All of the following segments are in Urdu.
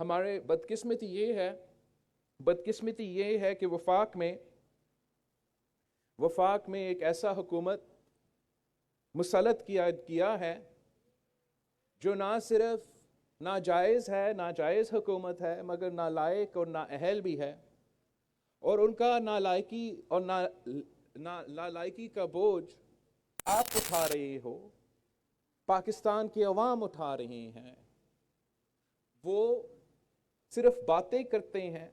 ہمارے بدقسمتی یہ ہے کہ وفاق میں ایک ایسا حکومت مسلط کیا ہے جو نہ صرف ناجائز حکومت ہے مگر نالائق اور نااہل بھی ہے، اور ان کا نالائکی کا بوجھ آپ اٹھا رہے ہو، پاکستان کی عوام اٹھا رہے ہیں۔ وہ صرف باتیں کرتے ہیں،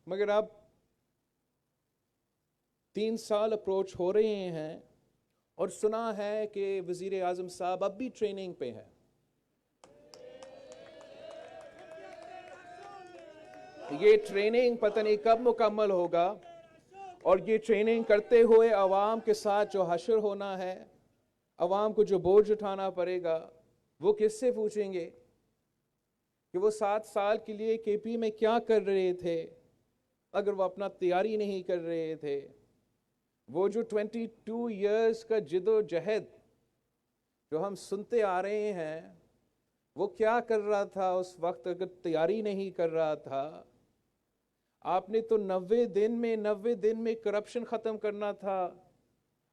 مگر اب 3 سال اپروچ ہو رہے ہیں اور سنا ہے کہ وزیر اعظم صاحب اب بھی ٹریننگ پہ ہے۔ یہ ٹریننگ پتہ نہیں کب مکمل ہوگا، اور یہ ٹریننگ کرتے ہوئے عوام کے ساتھ جو حشر ہونا ہے، عوام کو جو بوجھ اٹھانا پڑے گا، وہ کس سے پوچھیں گے کہ وہ 7 سال کے لیے کے پی میں کیا کر رہے تھے اگر وہ اپنا تیاری نہیں کر رہے تھے؟ وہ جو 22 ایئرز کا جد و جہد جو ہم سنتے آ رہے ہیں، وہ کیا کر رہا تھا اس وقت اگر تیاری نہیں کر رہا تھا؟ آپ نے تو 90 دن میں کرپشن ختم کرنا تھا،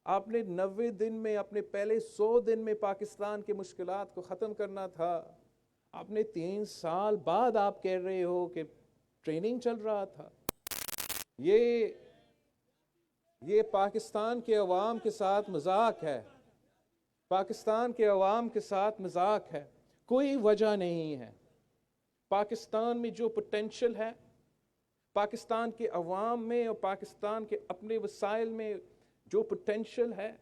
آپ نے 90 دن میں، اپنے پہلے 100 دن میں پاکستان کے مشکلات کو ختم کرنا تھا۔ آپ نے 3 سال بعد آپ کہہ رہے ہو کہ ٹریننگ چل رہا تھا۔ یہ پاکستان کے عوام کے ساتھ مذاق ہے، پاکستان کے عوام کے ساتھ مذاق ہے۔ کوئی وجہ نہیں ہے۔ پاکستان میں جو پوٹینشل ہے، پاکستان کے عوام میں اور پاکستان کے اپنے وسائل میں جو پوٹینشل ہے،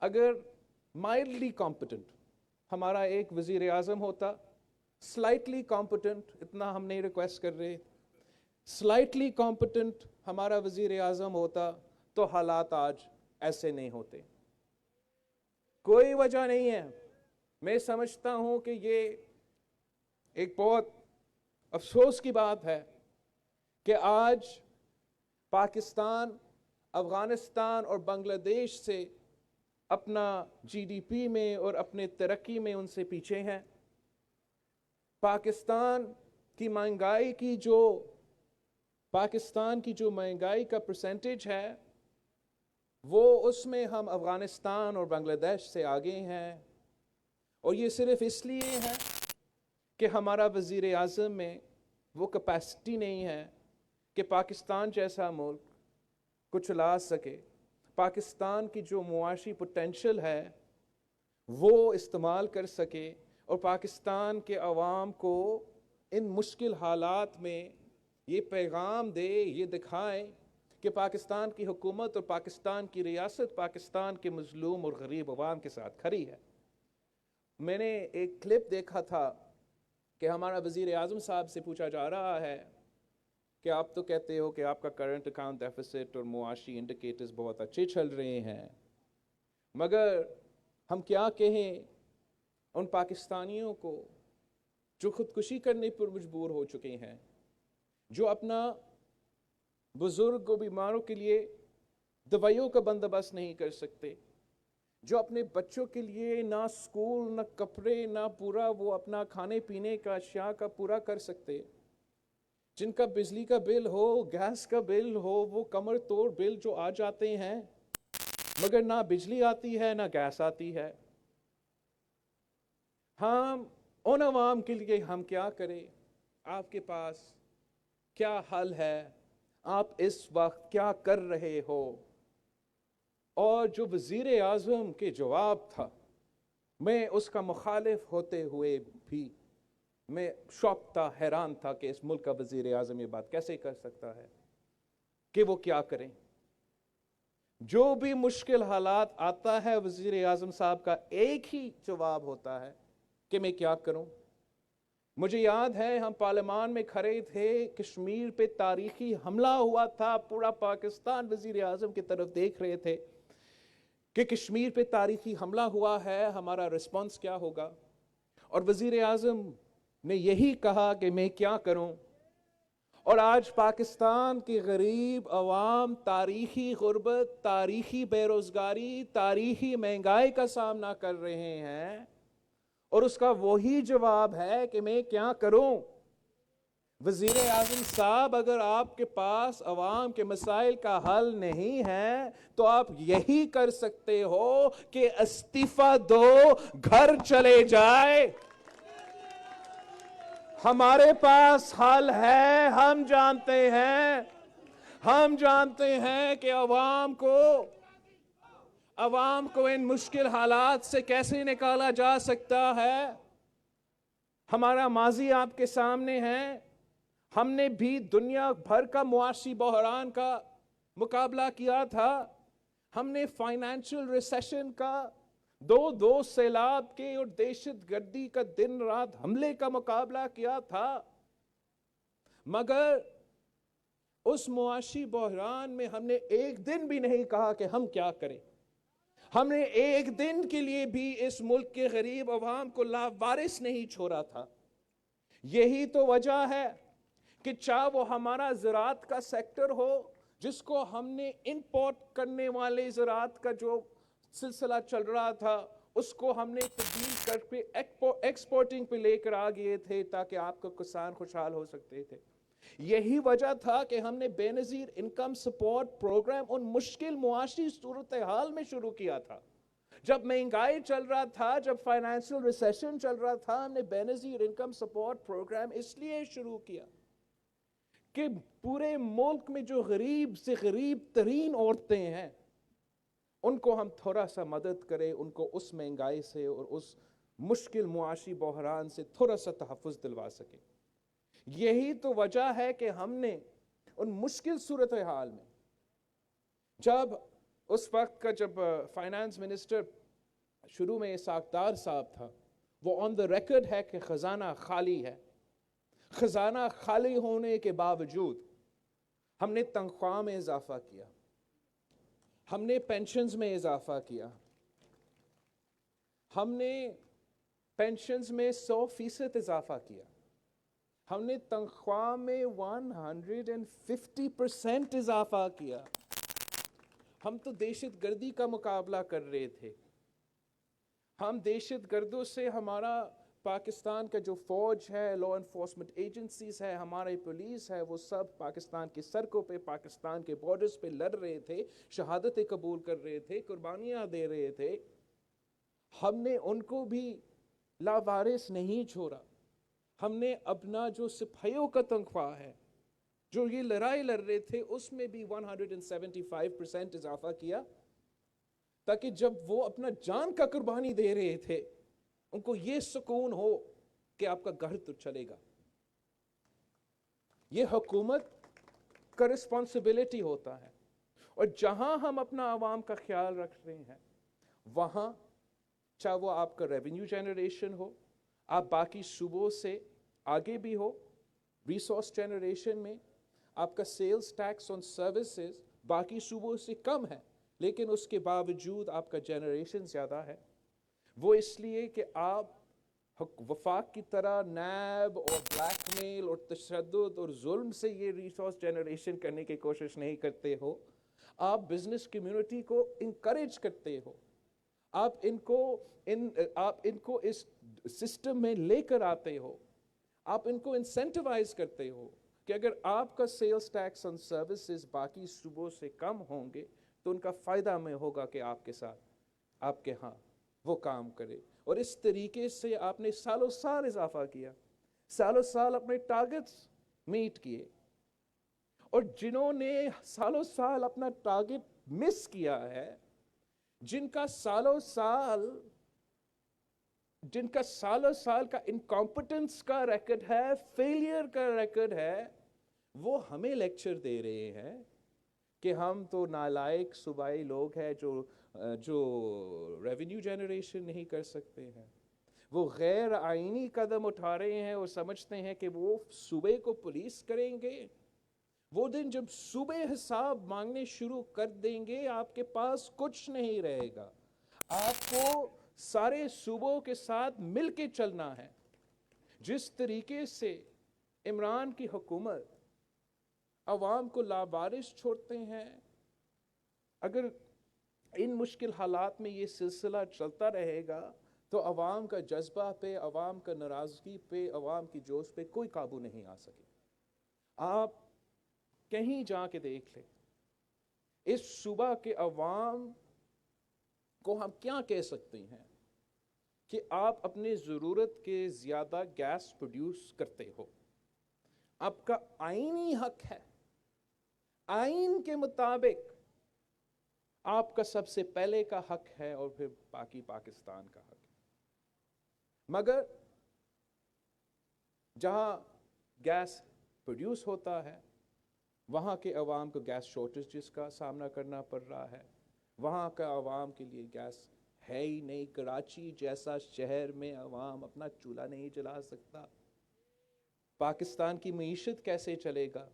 اگر مائلڈلی کمپٹنٹ ہمارا ایک وزیر اعظم ہوتا، سلائٹلی کمپٹنٹ، اتنا ہم نہیں ریکویسٹ کر رہے، سلائٹلی کمپٹنٹ ہمارا وزیر اعظم ہوتا تو حالات آج ایسے نہیں ہوتے۔ کوئی وجہ نہیں ہے۔ میں سمجھتا ہوں کہ یہ ایک بہت افسوس کی بات ہے کہ آج پاکستان افغانستان اور بنگلہ دیش سے اپنا جی ڈی پی میں اور اپنے ترقی میں ان سے پیچھے ہیں۔ پاکستان کی مہنگائی کا پرسنٹیج ہے، وہ اس میں ہم افغانستان اور بنگلہ دیش سے آگے ہیں، اور یہ صرف اس لیے ہے کہ ہمارا وزیر اعظم میں وہ کیپیسٹی نہیں ہے کہ پاکستان جیسا ملک کو چلا سکے، پاکستان کی جو معاشی پوٹینشل ہے وہ استعمال کر سکے، اور پاکستان کے عوام کو ان مشکل حالات میں یہ پیغام دے، یہ دکھائے کہ پاکستان کی حکومت اور پاکستان کی ریاست پاکستان کے مظلوم اور غریب عوام کے ساتھ کھڑی ہے۔ میں نے ایک کلپ دیکھا تھا کہ ہمارا وزیر اعظم صاحب سے پوچھا جا رہا ہے کہ آپ تو کہتے ہو کہ آپ کا کرنٹ اکاؤنٹ ڈیفیسٹ اور معاشی انڈیکیٹرز بہت اچھے چل رہے ہیں، مگر ہم کیا کہیں ان پاکستانیوں کو جو خودکشی کرنے پر مجبور ہو چکے ہیں، جو اپنا بزرگ و بیماروں کے لیے دوائیوں کا بندوبست نہیں کر سکتے، جو اپنے بچوں کے لیے نہ سکول، نہ کپڑے، نہ پورا وہ اپنا کھانے پینے کا اشیاء کا پورا کر سکتے، جن کا بجلی کا بل ہو، گیس کا بل ہو، وہ کمر توڑ بل جو آ جاتے ہیں، مگر نہ بجلی آتی ہے نہ گیس آتی ہے۔ ہم ان عوام کے لیے ہم کیا کریں؟ آپ کے پاس کیا حل ہے؟ آپ اس وقت کیا کر رہے ہو؟ اور جو وزیر اعظم کے جواب تھا، میں اس کا مخالف ہوتے ہوئے بھی میں شاک تھا، حیران تھا کہ اس ملک کا وزیر اعظم یہ بات کیسے کر سکتا ہے کہ وہ کیا کریں۔ جو بھی مشکل حالات آتا ہے، وزیر اعظم صاحب کا ایک ہی جواب ہوتا ہے کہ میں کیا کروں۔ مجھے یاد ہے ہم پارلیمان میں کھڑے تھے، کشمیر پہ تاریخی حملہ ہوا تھا، پورا پاکستان وزیر اعظم کی طرف دیکھ رہے تھے کہ کشمیر پہ تاریخی حملہ ہوا ہے، ہمارا رسپانس کیا ہوگا، اور وزیر اعظم نے یہی کہا کہ میں کیا کروں۔ اور آج پاکستان کی غریب عوام تاریخی غربت، تاریخی بے روزگاری، تاریخی مہنگائی کا سامنا کر رہے ہیں، اور اس کا وہی جواب ہے کہ میں کیا کروں۔ وزیر اعظم صاحب، اگر آپ کے پاس عوام کے مسائل کا حل نہیں ہے تو آپ یہی کر سکتے ہو کہ استعفی دو، گھر چلے جائے۔ ہمارے پاس حل ہے، ہم جانتے ہیں کہ عوام کو ان مشکل حالات سے کیسے نکالا جا سکتا ہے۔ ہمارا ماضی آپ کے سامنے ہے، ہم نے بھی دنیا بھر کا معاشی بحران کا مقابلہ کیا تھا، ہم نے فائنینشل ریسیشن کا، دو سیلاب کے اور دہشت گردی کا دن رات حملے کا مقابلہ کیا تھا، مگر اس معاشی بحران میں ہم نے ایک دن بھی نہیں کہا کہ ہم کیا کریں۔ ہم نے ایک دن کے لیے بھی اس ملک کے غریب عوام کو لاوارث نہیں چھوڑا تھا۔ یہی تو وجہ ہے کہ چاہے وہ ہمارا زراعت کا سیکٹر ہو، جس کو ہم نے امپورٹ کرنے والے زراعت کا جو سلسلہ چل رہا تھا، اس کو ہم نے تبدیل کر کے ایکسپورٹنگ پہ لے کر آ گئے تھے تاکہ آپ کو کسان خوشحال ہو سکتے تھے۔ یہی وجہ تھا کہ ہم نے بے نظیر انکم سپورٹ پروگرام ان مشکل معاشی صورتحال میں شروع کیا تھا۔ جب مہنگائی چل رہا تھا، جب فائنینشل ریسیشن چل رہا تھا، ہم نے بے نظیر انکم سپورٹ پروگرام اس لیے شروع کیا کہ پورے ملک میں جو غریب سے غریب ترین عورتیں ہیں، ان کو ہم تھوڑا سا مدد کریں، ان کو اس مہنگائی سے اور اس مشکل معاشی بحران سے تھوڑا سا تحفظ دلوا سکیں۔ یہی تو وجہ ہے کہ ہم نے ان مشکل صورتحال میں، جب اس وقت کا جب فائنانس منسٹر شروع میں اسحاق ڈار صاحب تھا، وہ آن دا ریکارڈ ہے کہ خزانہ خالی ہے۔ خزانہ خالی ہونے کے باوجود ہم نے تنخواہ میں اضافہ کیا، ہم نے پینشنز میں اضافہ کیا، ہم نے پینشنز میں 100% اضافہ کیا، ہم نے تنخواہ میں 150% اضافہ کیا۔ ہم تو دہشت گردی کا مقابلہ کر رہے تھے، ہم دہشت گردوں سے، ہمارا پاکستان کا جو فوج ہے، لا انفورسمنٹ ایجنسیز ہے، ہمارے پولیس ہے، وہ سب پاکستان کی سڑکوں پہ، پاکستان کے بارڈرز پہ لڑ رہے تھے، شہادتیں قبول کر رہے تھے، قربانیاں دے رہے تھے۔ ہم نے ان کو بھی لاوارث نہیں چھوڑا۔ ہم نے اپنا جو سپاہیوں کا تنخواہ ہے، جو یہ لڑائی لڑ رہے تھے، اس میں بھی 175% اضافہ کیا، تاکہ جب وہ اپنا جان کا قربانی دے رہے تھے، ان کو یہ سکون ہو کہ آپ کا گھر تو چلے گا۔ یہ حکومت کا رسپانسبلٹی ہوتا ہے، اور جہاں ہم اپنا عوام کا خیال رکھ رہے ہیں، وہاں چاہے وہ آپ کا ریونیو جنریشن ہو، آپ باقی صوبوں سے آگے بھی ہو، ریسورس جنریشن میں آپ کا سیلز ٹیکس آن سروسز باقی صوبوں سے کم ہے، لیکن اس کے باوجود آپ کا جنریشن زیادہ ہے۔ وہ اس لیے کہ آپ وفاق کی طرح نیب اور بلیک میل اور تشدد اور ظلم سے یہ ریسورس جنریشن کرنے کی کوشش نہیں کرتے ہو، آپ بزنس کمیونٹی کو انکریج کرتے ہو، آپ ان کو اس سسٹم میں لے کر آتے ہو، آپ ان کو انسینٹیوائز کرتے ہو کہ اگر آپ کا سیلز ٹیکس آن سروسز باقی صوبوں سے کم ہوں گے تو ان کا فائدہ میں ہوگا کہ آپ کے ساتھ، آپ کے ہاں وہ کام کرے۔ اور اس طریقے سے آپ نے سالوں سال اضافہ کیا، سالوں سال اپنے ٹارگٹس میٹ کیے، اور جنہوں نے سالوں سال اپنا ٹارگٹ مس کیا ہے، جن کا سالوں سال کا انکمپٹنس کا ریکارڈ ہے، فیلئر کا ریکارڈ ہے، وہ ہمیں لیکچر دے رہے ہیں کہ ہم تو نالائق صوبائی لوگ ہیں جو ریونیو جنریشن نہیں کر سکتے ہیں۔ وہ غیر آئینی قدم اٹھا رہے ہیں اور سمجھتے ہیں کہ وہ صوبے کو پولیس کریں گے۔ وہ دن جب صوبے حساب مانگنے شروع کر دیں گے، آپ کے پاس کچھ نہیں رہے گا۔ آپ کو سارے صوبوں کے ساتھ مل کے چلنا ہے۔ جس طریقے سے عمران کی حکومت عوام کو لاوارث چھوڑتے ہیں، اگر ان مشکل حالات میں یہ سلسلہ چلتا رہے گا تو عوام کا جذبہ پہ، عوام کا ناراضگی پہ، عوام کی جوش پہ کوئی قابو نہیں آ سکے۔ آپ کہیں جا کے دیکھ لیں اس صوبہ کے عوام کو ہم کیا کہہ سکتے ہیں کہ آپ اپنی ضرورت کے زیادہ گیس پروڈیوس کرتے ہو، آپ کا آئینی حق ہے، آئین کے مطابق آپ کا سب سے پہلے کا حق ہے اور پھر باقی پاکستان کا حق ہے، مگر جہاں گیس پروڈیوس ہوتا ہے وہاں کے عوام کو گیس شارٹیجز کا سامنا کرنا پڑ رہا ہے، وہاں کا عوام کے لیے گیس ہے ہی نہیں، کراچی جیسا شہر میں عوام اپنا چولہا نہیں جلا سکتا۔ پاکستان کی معیشت کیسے چلے گا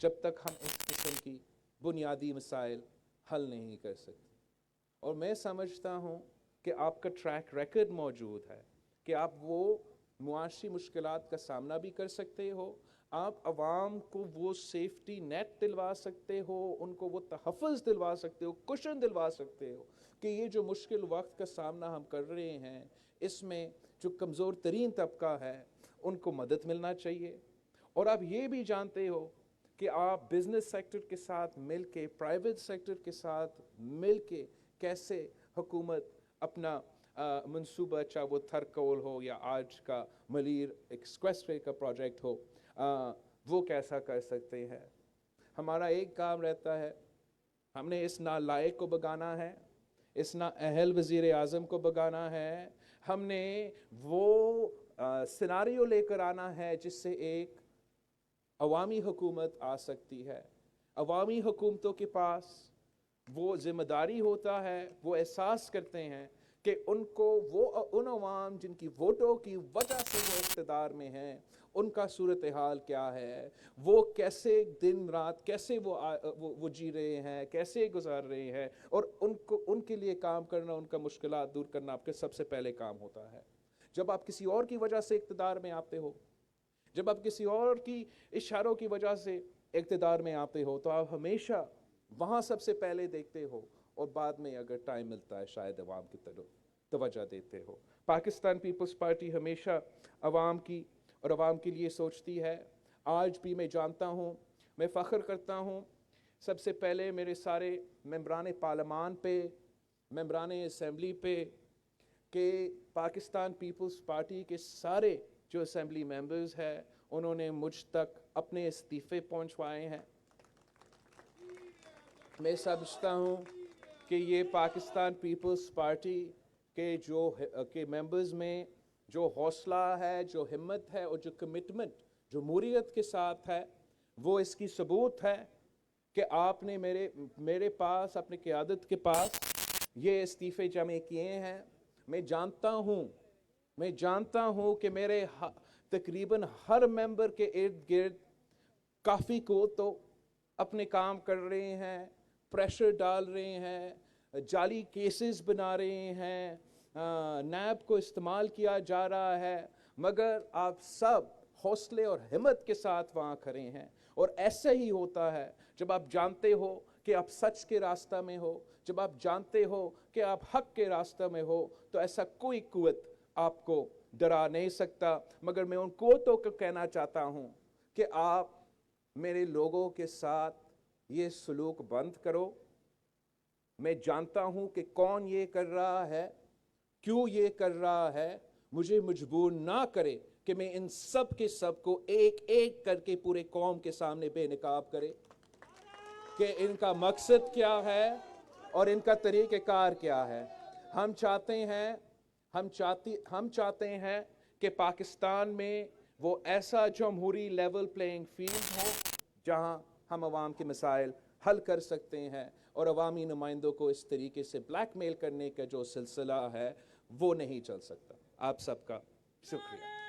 جب تک ہم اس قسم کی بنیادی مسائل حل نہیں کر سکتے؟ اور میں سمجھتا ہوں کہ آپ کا ٹریک ریکارڈ موجود ہے کہ آپ وہ معاشی مشکلات کا سامنا بھی کر سکتے ہو، آپ عوام کو وہ سیفٹی نیٹ دلوا سکتے ہو، ان کو وہ تحفظ دلوا سکتے ہو، کشن دلوا سکتے ہو کہ یہ جو مشکل وقت کا سامنا ہم کر رہے ہیں اس میں جو کمزور ترین طبقہ ہے ان کو مدد ملنا چاہیے۔ اور آپ یہ بھی جانتے ہو کہ آپ بزنس سیکٹر کے ساتھ مل کے، پرائیویٹ سیکٹر کے ساتھ مل کے کیسے حکومت اپنا منصوبہ، چاہے وہ تھرکول ہو یا آج کا ملیر ایکسپریس وے کا پروجیکٹ ہو، وہ کیسا کر سکتے ہیں۔ ہمارا ایک کام رہتا ہے، ہم نے اس نالائق کو بگانا ہے، اس نااہل وزیر اعظم کو بگانا ہے، ہم نے وہ سیناریو لے کر آنا ہے جس سے ایک عوامی حکومت آ سکتی ہے۔ عوامی حکومتوں کے پاس وہ ذمہ داری ہوتا ہے، وہ احساس کرتے ہیں کہ ان کو ان عوام جن کی ووٹوں کی وجہ سے وہ اقتدار میں ہیں ان کا صورتحال کیا ہے، وہ کیسے دن رات کیسے وہ جی رہے ہیں، کیسے گزار رہے ہیں، اور ان کے لیے کام کرنا، ان کا مشکلات دور کرنا آپ کے سب سے پہلے کام ہوتا ہے۔ جب آپ کسی اور کی وجہ سے اقتدار میں آتے ہو، جب آپ کسی اور کی اشاروں کی وجہ سے اقتدار میں آتے ہو تو آپ ہمیشہ وہاں سب سے پہلے دیکھتے ہو اور بعد میں اگر ٹائم ملتا ہے شاید عوام کی طرف توجہ دیتے ہو۔ پاکستان پیپلز پارٹی ہمیشہ عوام کی اور عوام کے لیے سوچتی ہے۔ آج بھی میں جانتا ہوں، میں فخر کرتا ہوں سب سے پہلے میرے سارے ممبران پارلیمان پہ، ممبران اسمبلی پہ، کہ پاکستان پیپلز پارٹی کے سارے جو اسمبلی ممبرز ہیں انہوں نے مجھ تک اپنے استعفے پہنچوائے ہیں۔ میں سمجھتا ہوں کہ یہ پاکستان پیپلز پارٹی کے ممبرز میں جو حوصلہ ہے، جو ہمت ہے اور جو کمٹمنٹ جمہوریت کے ساتھ ہے، وہ اس کی ثبوت ہے کہ آپ نے میرے پاس، اپنی قیادت کے پاس یہ استعفے جمع کیے ہیں۔ میں جانتا ہوں کہ میرے تقریباً ہر ممبر کے ارد گرد کافی کو تو اپنے کام کر رہے ہیں، پریشر ڈال رہے ہیں، جعلی کیسز بنا رہے ہیں، نیب کو استعمال کیا جا رہا ہے، مگر آپ سب حوصلے اور ہمت کے ساتھ وہاں کھڑے ہیں۔ اور ایسا ہی ہوتا ہے جب آپ جانتے ہو کہ آپ سچ کے راستہ میں ہو، جب آپ جانتے ہو کہ آپ حق کے راستہ میں ہو، تو ایسا کوئی قوت آپ کو ڈرا نہیں سکتا۔ مگر میں ان قوتوں کو کہنا چاہتا ہوں کہ آپ میرے لوگوں کے ساتھ یہ سلوک بند کرو۔ میں جانتا ہوں کہ کون یہ کر رہا ہے، کیوں یہ کر رہا ہے، مجھے مجبور نہ کرے کہ میں ان سب کے سب کو ایک ایک کر کے پورے قوم کے سامنے بے نقاب کرے کہ ان کا مقصد کیا ہے اور ان کا طریقہ کار کیا ہے۔ ہم چاہتے ہیں کہ پاکستان میں وہ ایسا جمہوری لیول پلینگ فیلڈ ہو جہاں ہم عوام کے مسائل حل کر سکتے ہیں اور عوامی نمائندوں کو اس طریقے سے بلیک میل کرنے کا جو سلسلہ ہے وہ نہیں چل سکتا۔ آپ سب کا شکریہ۔